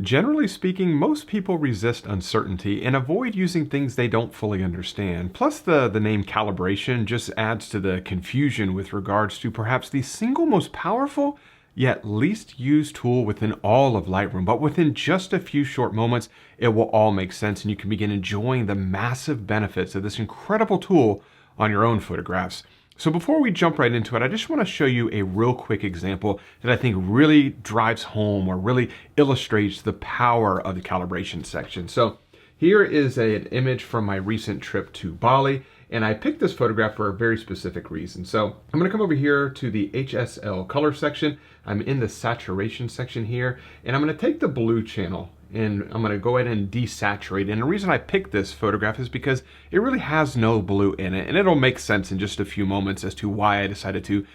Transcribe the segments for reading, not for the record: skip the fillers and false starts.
Generally speaking, most people resist uncertainty and avoid using things they don't fully understand. Plus, the name calibration just adds to the confusion with regards to perhaps the single most powerful yet least used tool within all of Lightroom. But within just a few short moments, it will all make sense and you can begin enjoying the massive benefits of this incredible tool on your own photographs. So before we jump right into it, I just want to show you a real quick example that I think really drives home or really illustrates the power of the calibration section. So here is an image from my recent trip to Bali, and I picked this photograph for a very specific reason. So I'm going to come over here to the HSL color section. I'm in the saturation section here, and I'm going to take the blue channel and I'm going to go ahead and desaturate. And the reason I picked this photograph is because it really has no blue in it, and it'll make sense in just a few moments as to why I decided to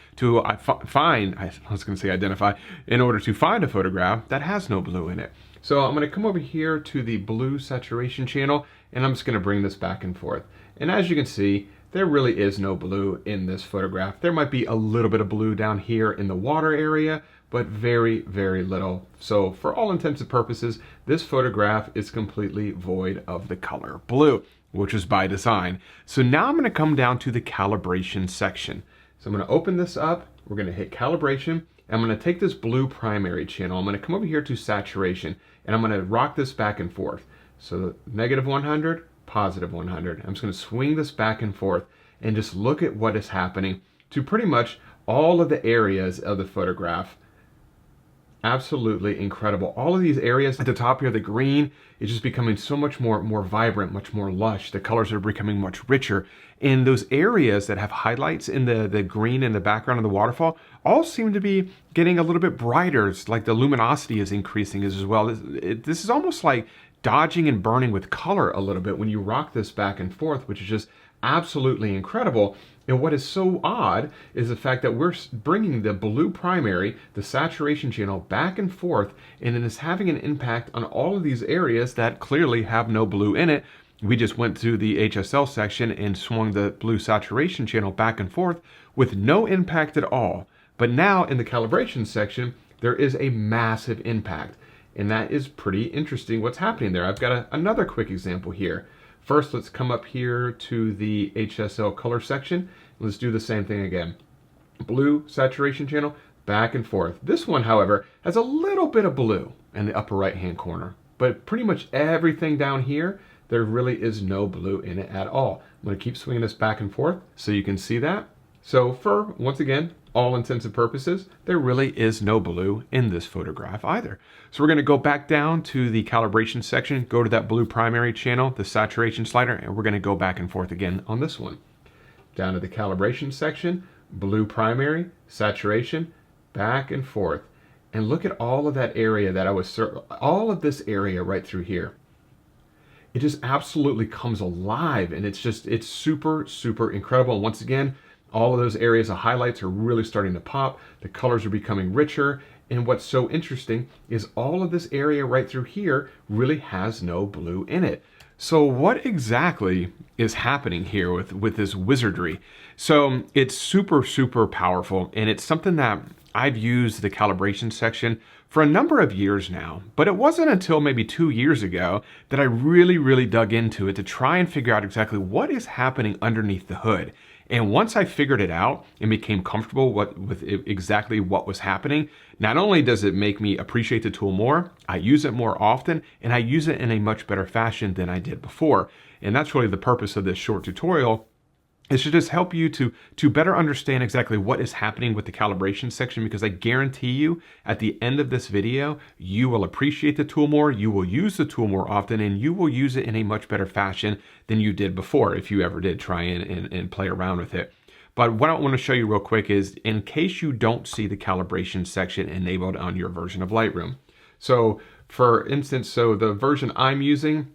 identify, in order to find a photograph that has no blue in it. So I'm going to come over here to the blue saturation channel, and I'm just going to bring this back and forth. And as you can see, there really is no blue in this photograph. There might be a little bit of blue down here in the water area, but very, very little. So for all intents and purposes, this photograph is completely void of the color blue, which is by design. So now I'm going to come down to the calibration section. So I'm going to open this up. We're going to hit calibration. I'm going to take this blue primary channel. I'm going to come over here to saturation, and I'm going to rock this back and forth. So negative 100, positive 100. I'm just going to swing this back and forth and just look at what is happening to pretty much all of the areas of the photograph. Absolutely incredible. All of these areas at the top here, the green is just becoming so much more vibrant, much more lush. The colors are becoming much richer. And those areas that have highlights in the green in the background of the waterfall all seem to be getting a little bit brighter. It's like the luminosity is increasing as well. This is almost like dodging and burning with color a little bit when you rock this back and forth, which is just absolutely incredible. And what is so odd is the fact that we're bringing the blue primary, the saturation channel, back and forth, and it is having an impact on all of these areas that clearly have no blue in it. We just went to the HSL section and swung the blue saturation channel back and forth with no impact at all. But now in the calibration section, there is a massive impact. And that is pretty interesting what's happening there. I've got another quick example here. First, let's come up here to the HSL color section. Let's do the same thing again. Blue saturation channel, back and forth. This one, however, has a little bit of blue in the upper right-hand corner. But pretty much everything down here, there really is no blue in it at all. I'm going to keep swinging this back and forth so you can see that. So for, once again, all intents and purposes, there really is no blue in this photograph either. So we're going to go back down to the calibration section, go to that blue primary channel, the saturation slider, and we're going to go back and forth again on this one. Down to the calibration section, blue primary, saturation, back and forth. And look at all of that area that all of this area right through here. It just absolutely comes alive, and it's super, super incredible. And once again, all of those areas of highlights are really starting to pop. The colors are becoming richer. And what's so interesting is all of this area right through here really has no blue in it. So what exactly is happening here with this wizardry? So it's super, super powerful, and it's something that I've used the calibration section for a number of years now, but it wasn't until maybe 2 years ago that I really dug into it to try and figure out exactly what is happening underneath the hood. And once I figured it out and became comfortable with exactly what was happening, not only does it make me appreciate the tool more, I use it more often, and I use it in a much better fashion than I did before. And that's really the purpose of this short tutorial, is to just help you to better understand exactly what is happening with the calibration section, because I guarantee you at the end of this video, you will appreciate the tool more, you will use the tool more often, and you will use it in a much better fashion than you did before if you ever did try and play around with it. But what I want to show you real quick is, in case you don't see the calibration section enabled on your version of Lightroom. So for instance, the version I'm using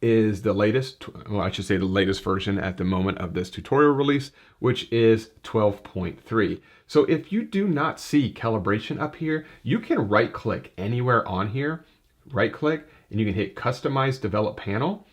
is the latest, well, I should say the latest version at the moment of this tutorial release, which is 12.3. So if you do not see calibration up here, you can right click anywhere on here, right click, and you can hit Customize Develop Panel,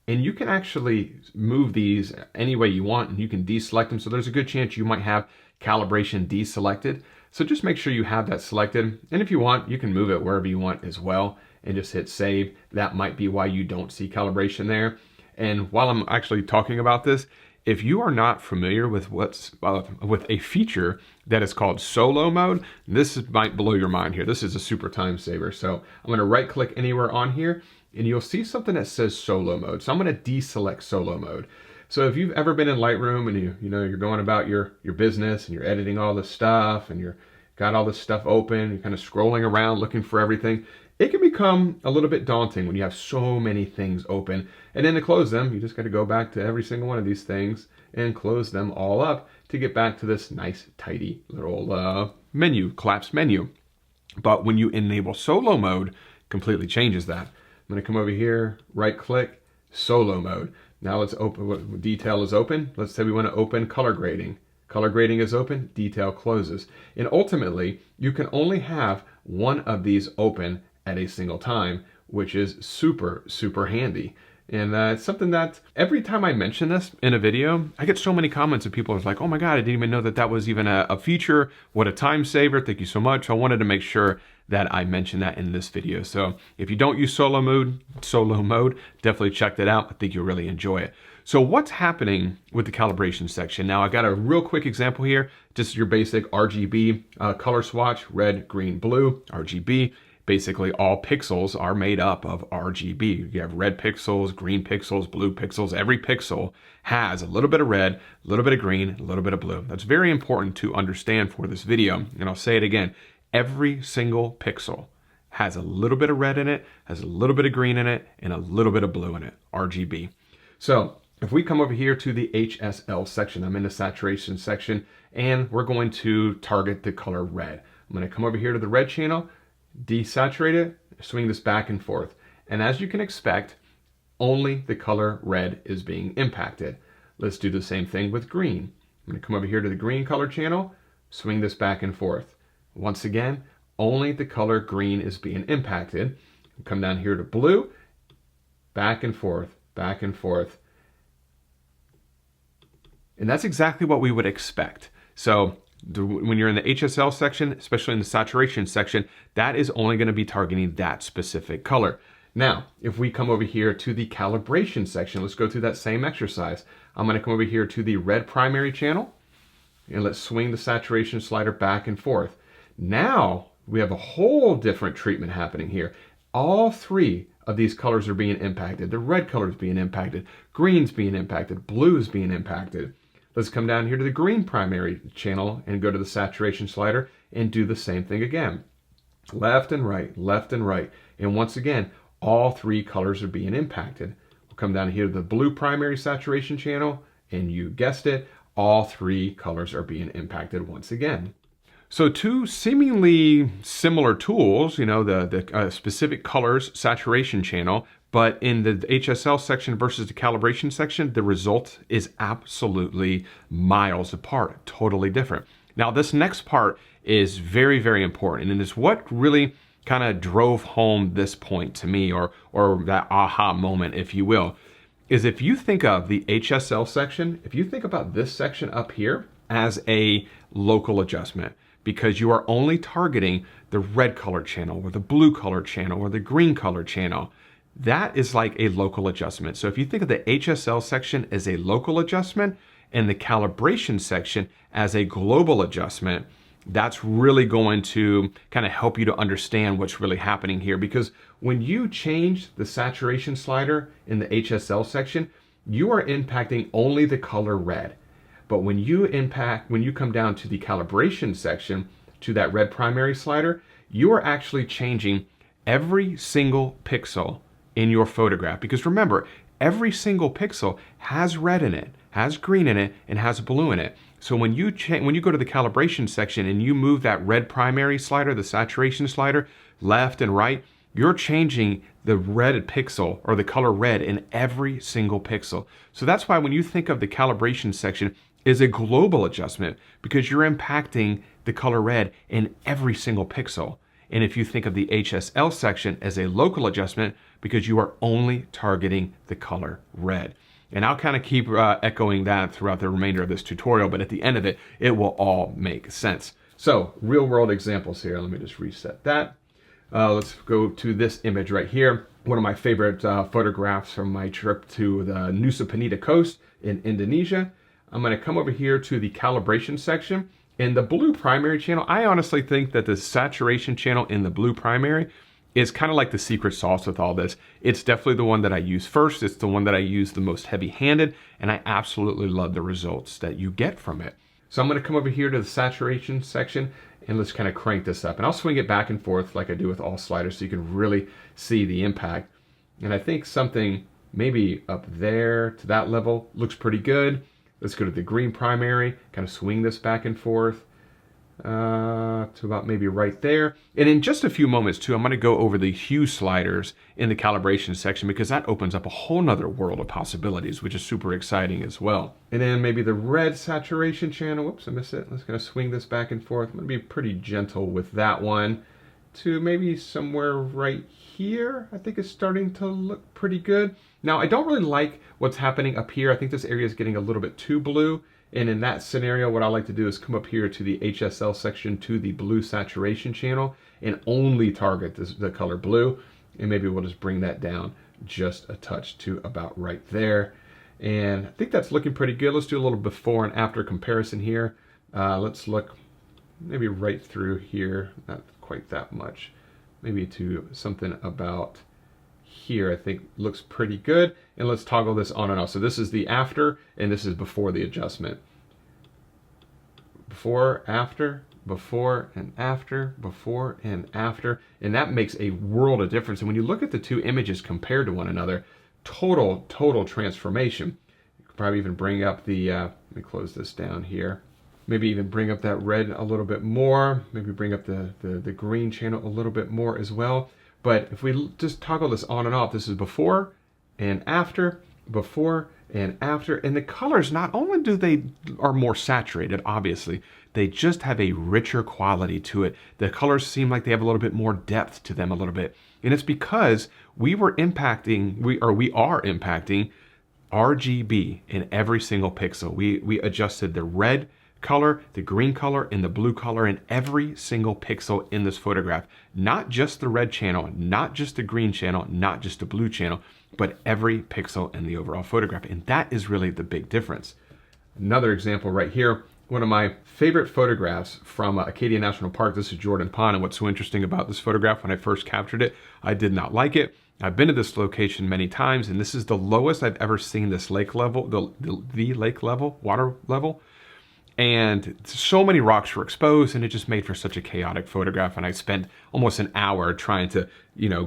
and you can actually move these any way you want, and you can deselect them. So there's a good chance you might have calibration deselected. So just make sure you have that selected, and if you want, you can move it wherever you want as well. and just hit save. That might be why you don't see calibration there. And while I'm actually talking about this, if you are not familiar with with a feature that is called solo mode, this might blow your mind here. This is a super time saver. So I'm going to right click anywhere on here and you'll see something that says solo mode. So I'm going to deselect solo mode. So if you've ever been in Lightroom and you're going about your business and you're editing all this stuff and you're got all this stuff open, you're kind of scrolling around looking for everything, it can become a little bit daunting when you have so many things open. And then to close them, you just got to go back to every single one of these things and close them all up to get back to this nice, tidy little menu, collapsed menu. But when you enable solo mode, completely changes that. I'm going to come over here, right click, solo mode. Now let's open what detail is open. Let's say we want to open color grading. Color grading is open, detail closes. And ultimately, you can only have one of these open at a single time, which is super, super handy. And it's something that every time I mention this in a video, I get so many comments of people who's like, oh my God, I didn't even know that that was even a feature. What a time saver. Thank you so much. I wanted to make sure that I mentioned that in this video. So if you don't use solo mode, definitely check that out. I think you'll really enjoy it. So what's happening with the calibration section? Now I got a real quick example here, just your basic RGB color swatch, red, green, blue, RGB. Basically all pixels are made up of RGB. You have red pixels, green pixels, blue pixels. Every pixel has a little bit of red, a little bit of green, a little bit of blue. That's very important to understand for this video. And I'll say it again, every single pixel has a little bit of red in it, has a little bit of green in it, and a little bit of blue in it, RGB. So if we come over here to the HSL section, I'm in the saturation section, and we're going to target the color red. I'm going to come over here to the red channel, desaturate it, swing this back and forth. And as you can expect, only the color red is being impacted. Let's do the same thing with green. I'm going to come over here to the green color channel, swing this back and forth. Once again, only the color green is being impacted. Come down here to blue, back and forth, back and forth. And that's exactly what we would expect. So when you're in the HSL section, especially in the saturation section, that is only going to be targeting that specific color. Now, if we come over here to the calibration section, let's go through that same exercise. I'm going to come over here to the red primary channel, and let's swing the saturation slider back and forth. Now, we have a whole different treatment happening here. All three of these colors are being impacted. The red color is being impacted, green's being impacted, blue's being impacted. Let's come down here to the green primary channel and go to the saturation slider and do the same thing again. Left and right, left and right. And once again, all three colors are being impacted. We'll come down here to the blue primary saturation channel, and you guessed it, all three colors are being impacted once again. So two seemingly similar tools, the specific colors saturation channel, but in the HSL section versus the calibration section, the result is absolutely miles apart, totally different. Now, this next part is very, very important, and it's what really kind of drove home this point to me, or that aha moment, if you will, is if you think of the HSL section, if you think about this section up here as a local adjustment, because you are only targeting the red color channel or the blue color channel or the green color channel. That is like a local adjustment. So if you think of the HSL section as a local adjustment and the calibration section as a global adjustment, that's really going to kind of help you to understand what's really happening here. Because when you change the saturation slider in the HSL section, you are impacting only the color red. But when you come down to the calibration section, to that red primary slider, you are actually changing every single pixel in your photograph. Because remember, every single pixel has red in it, has green in it, and has blue in it. So when you go to the calibration section and you move that red primary slider, the saturation slider, left and right, you're changing the red pixel or the color red in every single pixel. So that's why when you think of the calibration section is a global adjustment, because you're impacting the color red in every single pixel. And if you think of the HSL section as a local adjustment, because you are only targeting the color red. And I'll kind of keep echoing that throughout the remainder of this tutorial, but at the end of it, it will all make sense. So real world examples here. Let me just reset that. Let's go to this image right here. One of my favorite photographs from my trip to the Nusa Penida coast in Indonesia. I'm going to come over here to the calibration section. In the blue primary channel, I honestly think that the saturation channel in the blue primary is kind of like the secret sauce with all this. It's definitely the one that I use first. It's the one that I use the most heavy-handed, and I absolutely love the results that you get from it. So I'm going to come over here to the saturation section, and let's kind of crank this up. And I'll swing it back and forth like I do with all sliders so you can really see the impact. And I think something maybe up there to that level looks pretty good. Let's go to the green primary, kind of swing this back and forth to about maybe right there. And in just a few moments too, I'm going to go over the hue sliders in the calibration section because that opens up a whole nother world of possibilities, which is super exciting as well. And then maybe the red saturation channel. Whoops, I missed it. Let's kind of swing this back and forth. I'm going to be pretty gentle with that one to maybe somewhere right here. I think it's starting to look pretty good. Now, I don't really like what's happening up here. I think this area is getting a little bit too blue. And in that scenario, what I like to do is come up here to the HSL section to the blue saturation channel and only target the color blue. And maybe we'll just bring that down just a touch to about right there. And I think that's looking pretty good. Let's do a little before and after comparison here. Let's look maybe right through here, not quite that much. Maybe to something about here, I think looks pretty good. And let's toggle this on and off. So this is the after, and this is before the adjustment. Before, after, before and after, before and after. And that makes a world of difference. And when you look at the two images compared to one another, total transformation. You could probably even bring up the, let me close this down here. Maybe even bring up that red a little bit more. Maybe bring up the green channel a little bit more as well. But if we just toggle this on and off, this is before and after, before and after. And the colors, not only do they are more saturated, obviously, they just have a richer quality to it. The colors seem like they have a little bit more depth to them a little bit. And it's because we are impacting RGB in every single pixel. We adjusted the red color, the green color, and the blue color in every single pixel in this photograph. Not just the red channel, not just the green channel, not just the blue channel, but every pixel in the overall photograph. And that is really the big difference. Another example right here, one of my favorite photographs from Acadia National Park. This is Jordan Pond, and what's so interesting about this photograph, when I first captured it, I did not like it. I've been to this location many times, and this is the lowest I've ever seen this lake level, the lake level, water level. And so many rocks were exposed, and it just made for such a chaotic photograph. And I spent almost an hour trying to,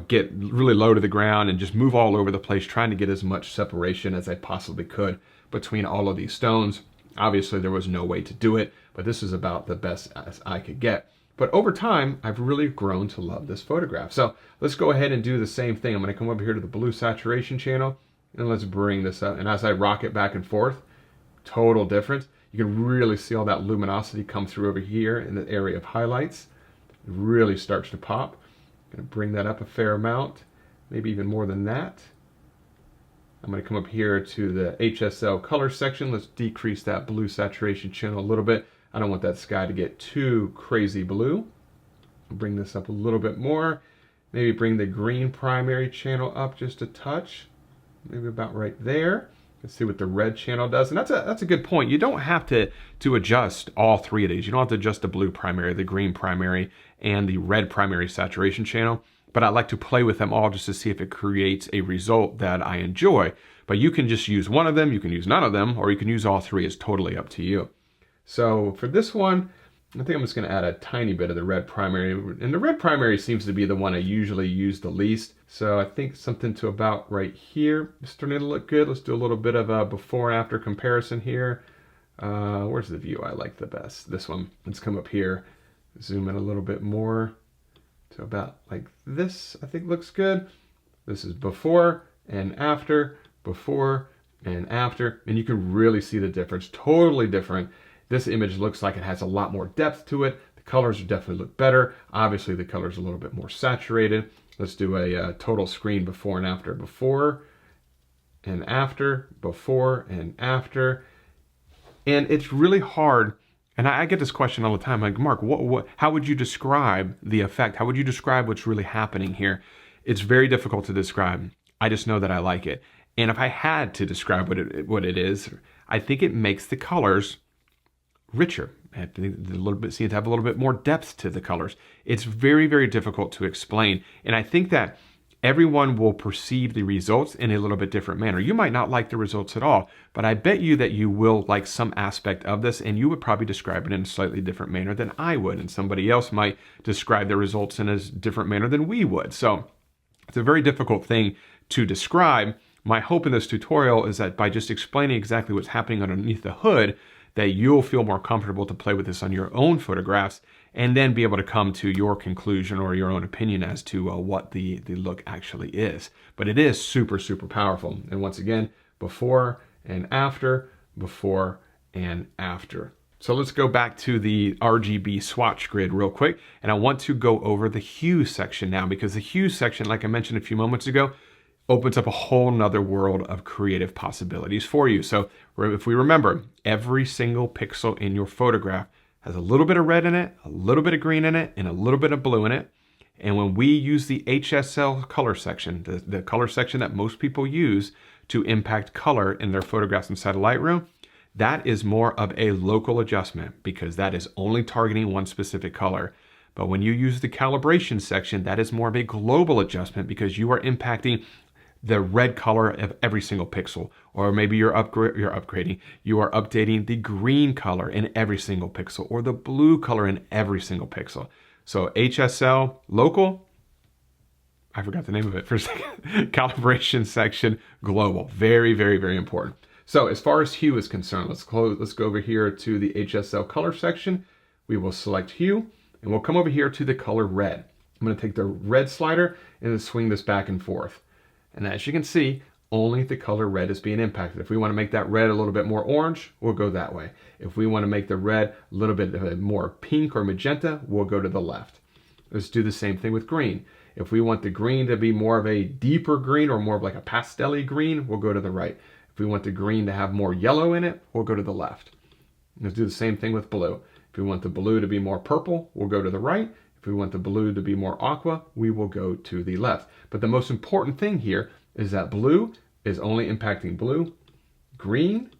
get really low to the ground and just move all over the place, trying to get as much separation as I possibly could between all of these stones. Obviously, there was no way to do it, but this is about the best as I could get. But over time, I've really grown to love this photograph. So let's go ahead and do the same thing. I'm going to come over here to the blue saturation channel, and let's bring this up. And as I rock it back and forth, total difference. You can really see all that luminosity come through over here in the area of highlights. It really starts to pop. I'm going to bring that up a fair amount, maybe even more than that. I'm going to come up here to the HSL color section. Let's decrease that blue saturation channel a little bit. I don't want that sky to get too crazy blue. Bring this up a little bit more. Maybe bring the green primary channel up just a touch. Maybe about right there. Let's see what the red channel does. And that's a good point. You don't have to adjust all three of these. You don't have to adjust the blue primary, the green primary, and the red primary saturation channel. But I like to play with them all just to see if it creates a result that I enjoy. But you can just use one of them, you can use none of them, or you can use all three. It's totally up to you. So for this one, I think I'm just going to add a tiny bit of the red primary. And the red primary seems to be the one I usually use the least. So I think something to about right here is starting to look good. Let's do a little bit of a before and after comparison here. Where's the view I like the best? This one. Let's come up here, zoom in a little bit more to about like this. I think looks good. This is before and after, before and after. And you can really see the difference. Totally different. This image looks like it has a lot more depth to it. The colors definitely look better. Obviously, the color's a little bit more saturated. Let's do a total screen before and after. Before and after, before and after. And it's really hard And I get this question all the time, like, Mark, how would you describe the effect? How would you describe what's really happening here? It's very difficult to describe. I just know that I like it. And if I had to describe what it is, I think it makes the colors richer. Seem to have a little bit more depth to the colors. It's very, very difficult to explain. And I think that everyone will perceive the results in a little bit different manner. You might not like the results at all, but I bet you that you will like some aspect of this, and you would probably describe it in a slightly different manner than I would, and somebody else might describe the results in a different manner than we would. So it's a very difficult thing to describe. My hope in this tutorial is that by just explaining exactly what's happening underneath the hood, that you'll feel more comfortable to play with this on your own photographs and then be able to come to your conclusion or your own opinion as to what the look actually is. But it is super, super powerful. And once again, before and after, before and after. So let's go back to the RGB swatch grid real quick. And I want to go over the hue section now, because the hue section, like I mentioned a few moments ago, opens up a whole nother world of creative possibilities for you. So if we remember, every single pixel in your photograph has a little bit of red in it, a little bit of green in it, and a little bit of blue in it. And when we use the HSL color section, the color section that most people use to impact color in their photographs inside of Lightroom, that is more of a local adjustment, because that is only targeting one specific color. But when you use the calibration section, that is more of a global adjustment, because you are impacting the red color of every single pixel. Or maybe you're updating the green color in every single pixel, or the blue color in every single pixel. So HSL local, I forgot the name of it for a second. Calibration section global. Very, very, very important. So as far as hue is concerned, let's go over here to the HSL color section. We will select hue, and we'll come over here to the color red. I'm going to take the red slider and then swing this back and forth. And as you can see, only the color red is being impacted. If we want to make that red a little bit more orange, we'll go that way. If we want to make the red a little bit more pink or magenta, we'll go to the left. Let's do the same thing with green. If we want the green to be more of a deeper green or more of like a pastel-y green, we'll go to the right. If we want the green to have more yellow in it, we'll go to the left. Let's do the same thing with blue. If we want the blue to be more purple, we'll go to the right. If we want the blue to be more aqua, we will go to the left. But the most important thing here is that blue is only impacting blue, green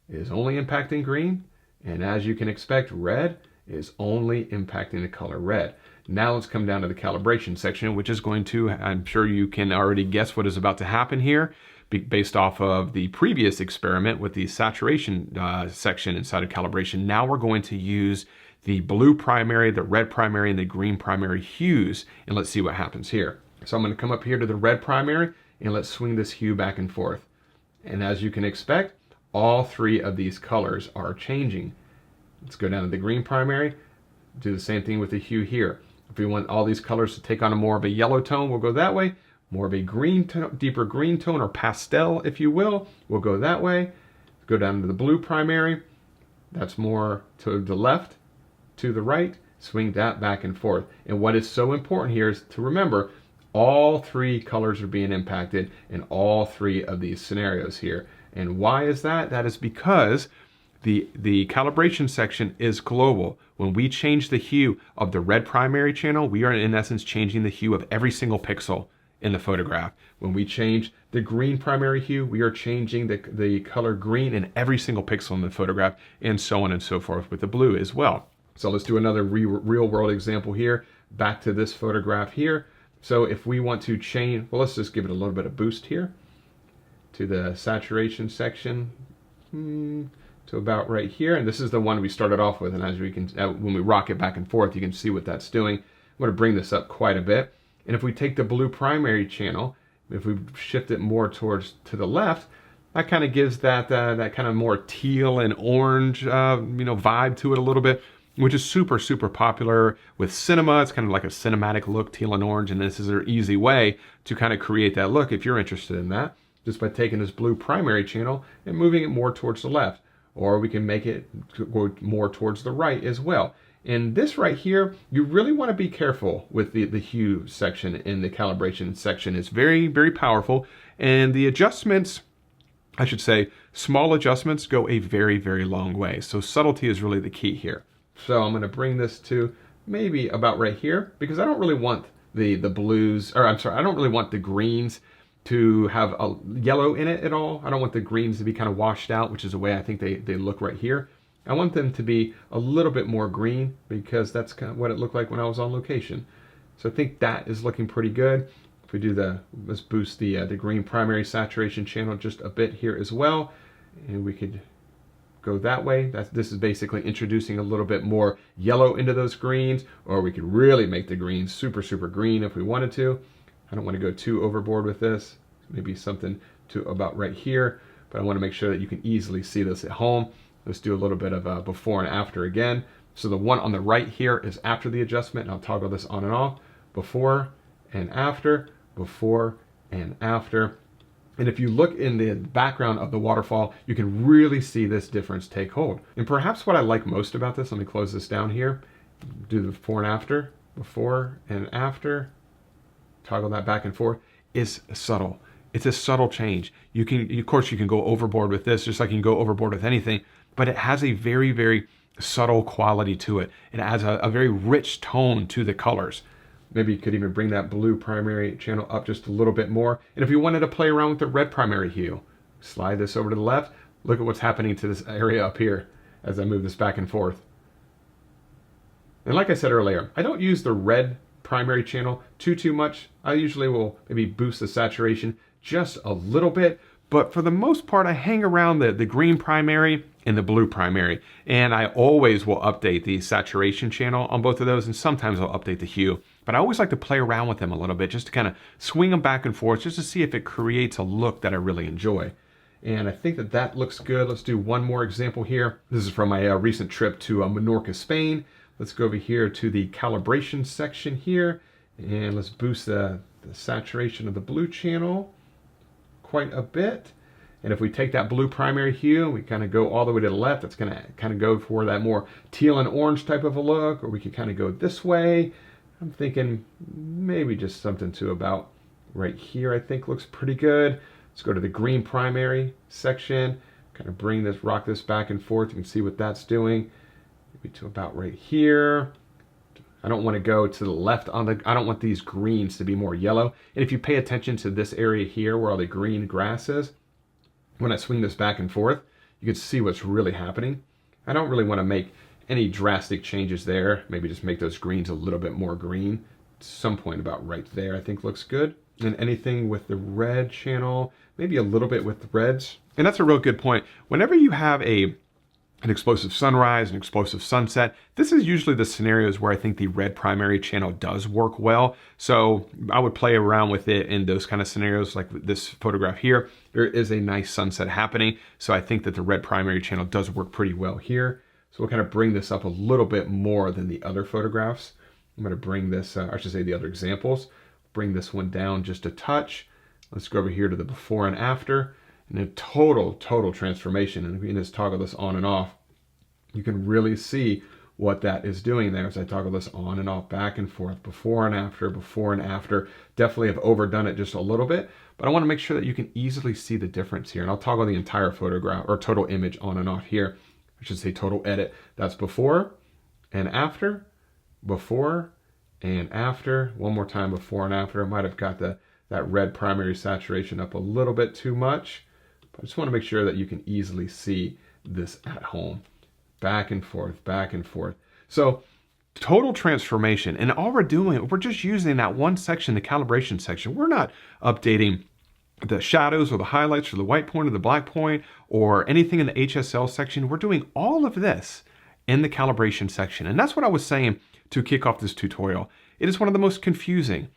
is only impacting green, and as you can expect, red is only impacting the color red. Now let's come down to the calibration section, which is going to, I'm sure you can already guess what is about to happen here, based off of the previous experiment with the saturation section inside of calibration. Now we're going to use the blue primary, the red primary, and the green primary hues, and let's see what happens here. So I'm going to come up here to the red primary, and let's swing this hue back and forth. And as you can expect, all three of these colors are changing. Let's go down to the green primary, do the same thing with the hue here. If we want all these colors to take on a more of a yellow tone, we'll go that way. More of a green tone, deeper green tone, or pastel, if you will, we'll go that way. Go down to the blue primary. That's more to the left, to the right, swing that back and forth. And what is so important here is to remember all three colors are being impacted in all three of these scenarios here. And why is that? That is because the calibration section is global. When we change the hue of the red primary channel, we are in essence changing the hue of every single pixel in the photograph. When we change the green primary hue, we are changing the color green in every single pixel in the photograph, and so on and so forth with the blue as well. So let's do another real world example here. Back to this photograph here. So if we want to change, well, let's just give it a little bit of boost here to the saturation section to about right here. And this is the one we started off with. And as we can, when we rock it back and forth, you can see what that's doing. I'm going to bring this up quite a bit. And if we take the blue primary channel, if we shift it more towards to the left, that kind of gives that kind of more teal and orange vibe to it a little bit, which is super, super popular with cinema. It's kind of like a cinematic look, teal and orange, and this is an easy way to kind of create that look if you're interested in that, just by taking this blue primary channel and moving it more towards the left. Or we can make it go more towards the right as well. And this right here, you really want to be careful with the hue section in the calibration section. It's very, very powerful, and the adjustments I should say, small adjustments go a very, very long way. So subtlety is really the key here. So I'm going to bring this to maybe about right here, because I don't really want the blues, or I'm sorry, I don't really want the greens to have a yellow in it at all. I don't want the greens to be kind of washed out, which is the way I think they look right here. I want them to be a little bit more green, because that's kind of what it looked like when I was on location. So I think that is looking pretty good. If we do let's boost the green primary saturation channel just a bit here as well. And we could go that way. This is basically introducing a little bit more yellow into those greens, or we could really make the greens super, super green if we wanted to. I don't want to go too overboard with this. Maybe something to about right here, but I want to make sure that you can easily see this at home. Let's do a little bit of a before and after again. So the one on the right here is after the adjustment, and I'll toggle this on and off. Before and after, before and after. And if you look in the background of the waterfall, you can really see this difference take hold. And perhaps what I like most about this, let me close this down here, do the before and after, toggle that back and forth, is subtle. It's a subtle change. Of course, you can go overboard with this, just like you can go overboard with anything, but it has a very, very subtle quality to it. It adds a very rich tone to the colors. Maybe you could even bring that blue primary channel up just a little bit more. And if you wanted to play around with the red primary hue, slide this over to the left. Look at what's happening to this area up here as I move this back and forth. And like I said earlier, I don't use the red primary channel too much. I usually will maybe boost the saturation just a little bit, but for the most part, I hang around the green primary and the blue primary. And I always will update the saturation channel on both of those, and sometimes I'll update the hue. But I always like to play around with them a little bit, just to kind of swing them back and forth, just to see if it creates a look that I really enjoy. And I think that looks good. Let's do one more example here. This is from my recent trip to Menorca, Spain. Let's go over here to the calibration section here, and let's boost the saturation of the blue channel quite a bit. And if we take that blue primary hue, we kind of go all the way to the left, it's going to kind of go for that more teal and orange type of a look, or we could kind of go this way. I'm thinking maybe just something to about right here, I think looks pretty good. Let's go to the green primary section, kind of bring this, rock this back and forth. You can see what that's doing. Maybe to about right here. I don't want to go to the left I don't want these greens to be more yellow. And if you pay attention to this area here where all the green grass is, when I swing this back and forth, you can see what's really happening. I don't really want to make any drastic changes there. Maybe just make those greens a little bit more green. At some point about right there, I think looks good. And anything with the red channel, maybe a little bit with the reds. And that's a real good point. Whenever you have an explosive sunrise, an explosive sunset, this is usually the scenarios where I think the red primary channel does work well. So I would play around with it in those kind of scenarios, like this photograph here. There is a nice sunset happening. So I think that the red primary channel does work pretty well here. So we'll kind of bring this up a little bit more than the other photographs. I'm going to bring this, I should say the other examples, bring this one down just a touch. Let's go over here to the before and after. And a total transformation. And if we can just toggle this on and off, you can really see what that is doing there as I toggle this on and off, back and forth, before and after, before and after. Definitely have overdone it just a little bit, but I want to make sure that you can easily see the difference here. And I'll toggle the entire photograph or total image on and off here. I should say total edit. That's before and after, before and after. One more time, before and after. I might have got that red primary saturation up a little bit too much. I just want to make sure that you can easily see this at home. Back and forth, back and forth. So total transformation. And all we're doing, we're just using that one section, the calibration section. We're not updating the shadows or the highlights or the white point or the black point or anything in the HSL section. We're doing all of this in the calibration section. And that's what I was saying to kick off this tutorial. It is one of the most confusing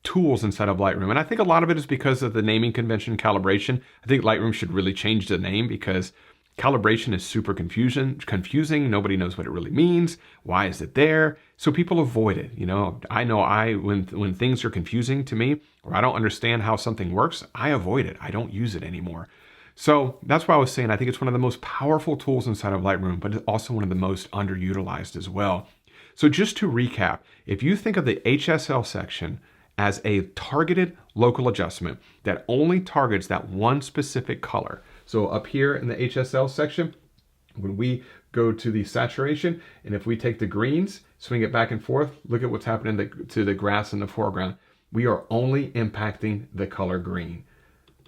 tools inside of Lightroom. And I think a lot of it is because of the naming convention calibration. I think Lightroom should really change the name because calibration is super confusing. Nobody knows what it really means. Why is it there? So people avoid it. You know when things are confusing to me or I don't understand how something works, I avoid it. I don't use it anymore. So that's why I was saying I think it's one of the most powerful tools inside of Lightroom, but it's also one of the most underutilized as well. So just to recap, if you think of the HSL section as a targeted local adjustment that only targets that one specific color. So up here in the HSL section, when we go to the saturation, and if we take the greens, swing it back and forth, look at what's happening to the grass in the foreground. We are only impacting the color green.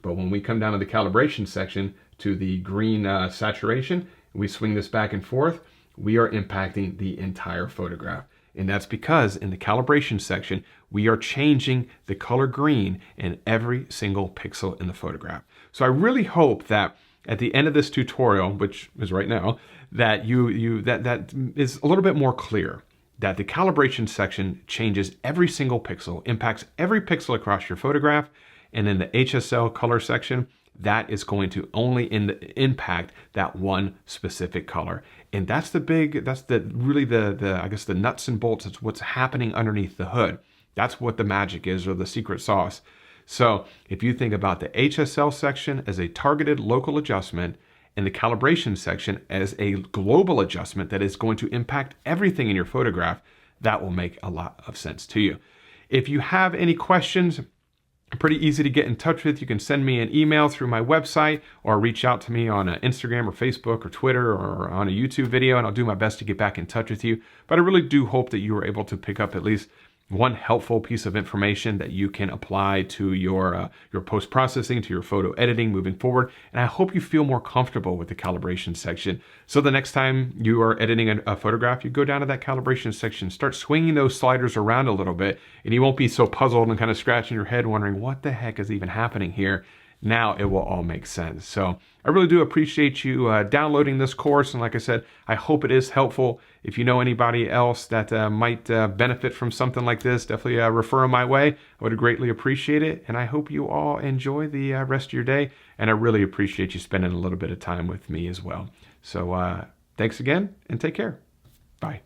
But when we come down to the calibration section, to the green saturation, we swing this back and forth, we are impacting the entire photograph. And that's because in the calibration section, we are changing the color green in every single pixel in the photograph. So I really hope that at the end of this tutorial, which is right now, that that is a little bit more clear, that the calibration section changes every single pixel, impacts every pixel across your photograph, and in the HSL color section, that is going to only impact that one specific color. And that's really the I guess the nuts and bolts. It's what's happening underneath the hood. That's what the magic is, or the secret sauce. So if you think about the HSL section as a targeted local adjustment and the calibration section as a global adjustment that is going to impact everything in your photograph, that will make a lot of sense to you. If you have any questions, pretty easy to get in touch with. You can send me an email through my website or reach out to me on Instagram or Facebook or Twitter or on a YouTube video, and I'll do my best to get back in touch with you. But I really do hope that you were able to pick up at least one helpful piece of information that you can apply to your post-processing, to your photo editing moving forward. And I hope you feel more comfortable with the calibration section. So the next time you are editing a photograph, you go down to that calibration section, start swinging those sliders around a little bit, and you won't be so puzzled and kind of scratching your head wondering what the heck is even happening here. Now it will all make sense. So I really do appreciate you downloading this course. And like I said, I hope it is helpful. If you know anybody else that might benefit from something like this, definitely refer them my way. I would greatly appreciate it. And I hope you all enjoy the rest of your day. And I really appreciate you spending a little bit of time with me as well. So thanks again and take care. Bye.